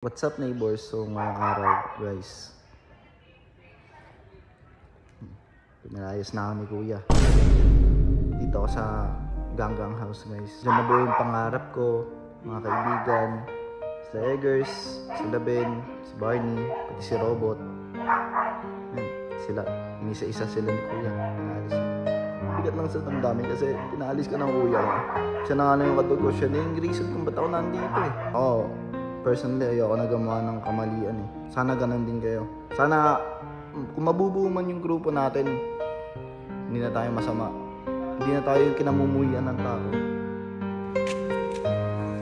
What's up neighbors? So ngayong araw guys, pinalayas na ako ni kuya. Dito ako sa Ganggang House guys. Diyan na buo yung pangarap ko, mga kaibigan, sila Eggers, sila Ben, si Barney, pati si Robot. Yan, sila, inisa-isa sila ni kuya. Pinalis. Bigat lang sa damdamin kasi pinalis ka ng kuya ko. Siya na nga lang yung kadugo, siya na yung reason kung ba't ako nandito eh. Oo. Personally, ayoko na gumawa ng kamalian eh. Sana ganun din kayo. Sana, kung mabubuo man yung grupo natin, hindi na tayo masama. Hindi na tayo yung kinamumuhian ng tao.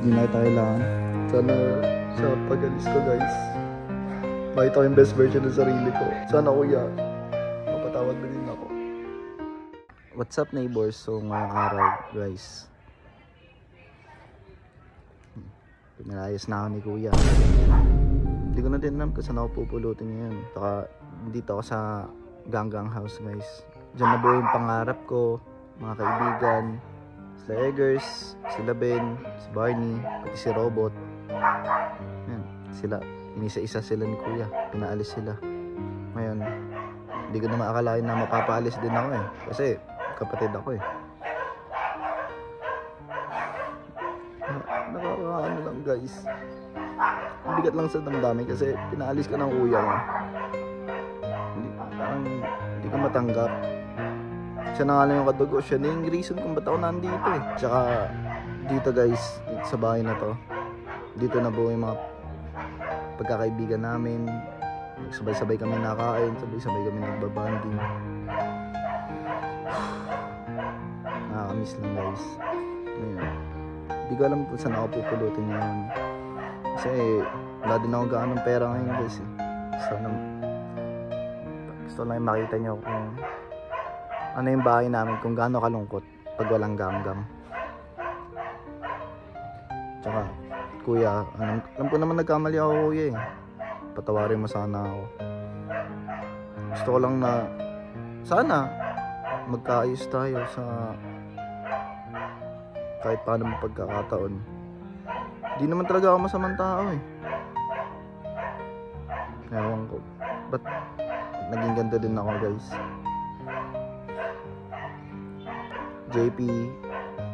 Hindi na tayo lang. Sana, sa pag-alis ko guys, makita ko yung best version ng sarili ko. Sana kuya, mapatawad na din ako. What's up neighbors? So ngayong araw guys, pinalayas na ako ni kuya. Hindi ko na din alam kung saan ako pupulutin ngayon. Saka dito ako sa Ganggang House guys. Diyan na buo yung pangarap ko, mga kaibigan, sila Eggers, sila Ben, si Barney, pati si Robot. Yan, sila, inisa-isa sila ni kuya. Pinaalis sila. Ngayon, hindi ko na maakalain na mapapaalis din ako eh. Kasi kapatid ako eh. Nakakaano lang guys, bigat lang sa damdamin kasi pinaalis ka ng kuya mo. Hindi ka matanggap. Siya na nga lang yung kadugo, siya na yung reason kung ba't ako nandito eh. Tsaka dito guys, sa bahay na to, dito na buo yung mga pagkakaibigan namin. Sabay-sabay kami nakain, sabay-sabay kami nagbabanding. Nakakamiss lang guys. Ngayon, hindi ko alam kung saan ako pupulutin ngayon. Kasi wala din ako gaanong pera ngayon guys eh. Gusto lang makita nyo kung ano yung bahay namin, kung gaano kalungkot pag walang ganggang. Tsaka kuya, alam ko naman nagkamali ako kuya eh. Patawarin mo sana ako. Gusto ko lang na sana magkaayos tayo sa kahit paano mo pagkakataon. Di naman talaga ako masamang tao eh. Ewan ko, ba't naging ganda din ako guys. JP,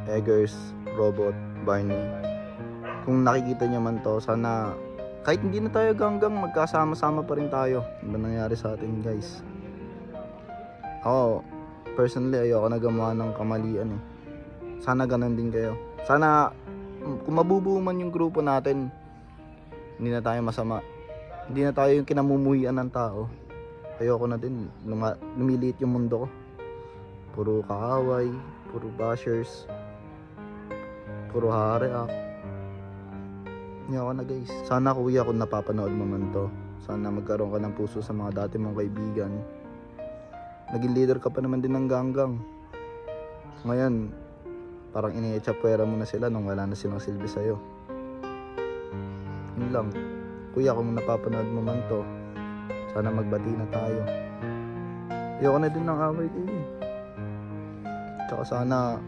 Eggers, Robot, Barney, kung nakikita niyo man to, sana kahit hindi na tayo ganggang, magkasama-sama pa rin tayo. Ano ba nangyari sa atin guys? Ako, personally, ayoko na gumawa ng kamalian eh. Sana ganun din kayo. Sana, kung mabubuo man yung grupo natin, hindi na tayo masama. Hindi na tayo yung kinamumuhian ng tao. Ayoko na din, lumiliit yung mundo ko. Puro kaaway, puro bashers, puro hareak. Ayoko na guys. Sana kuya, kung napapanood mo man to, sana magkaroon ka ng puso sa mga dati mong kaibigan. Naging leader ka pa naman din ng ganggang. Ngayon, parang iniechapwera mo na sila nung wala na silang silbi sa'yo. Yun lang. Kuya, kung napapanood mo man to, sana magbati na tayo. Ayoko na din ng away kayo. Tsaka sana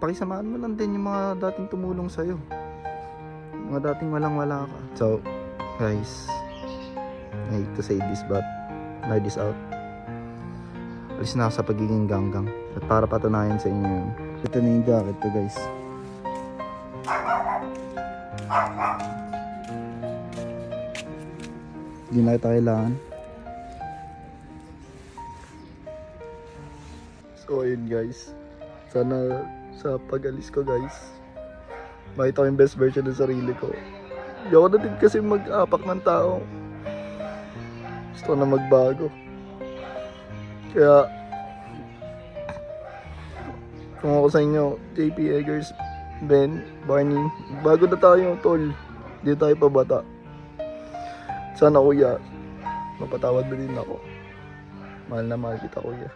pakisamaan mo lang din yung mga dating tumulong sa'yo. Mga dating walang-wala ka. So, guys, I hate to say this but ride this out. Alis na ako sa pagiging ganggang. At para patunayan sa inyo yun, ito na yung jacket ko guys. Hindi na kita kailangan. So ayun guys, sana sa pag-alis ko guys, makita ko yung best version ng sarili ko. Ayoko na din kasi mag-apak ng tao. Gusto ko na magbago. Kaya kung ako sa inyo, JP, Eggers, Ben, Barney, bago na tayo tol. Hindi tayo pa bata. Sana kuya, mapatawad na din ako. Mahal na mahal kita kuya.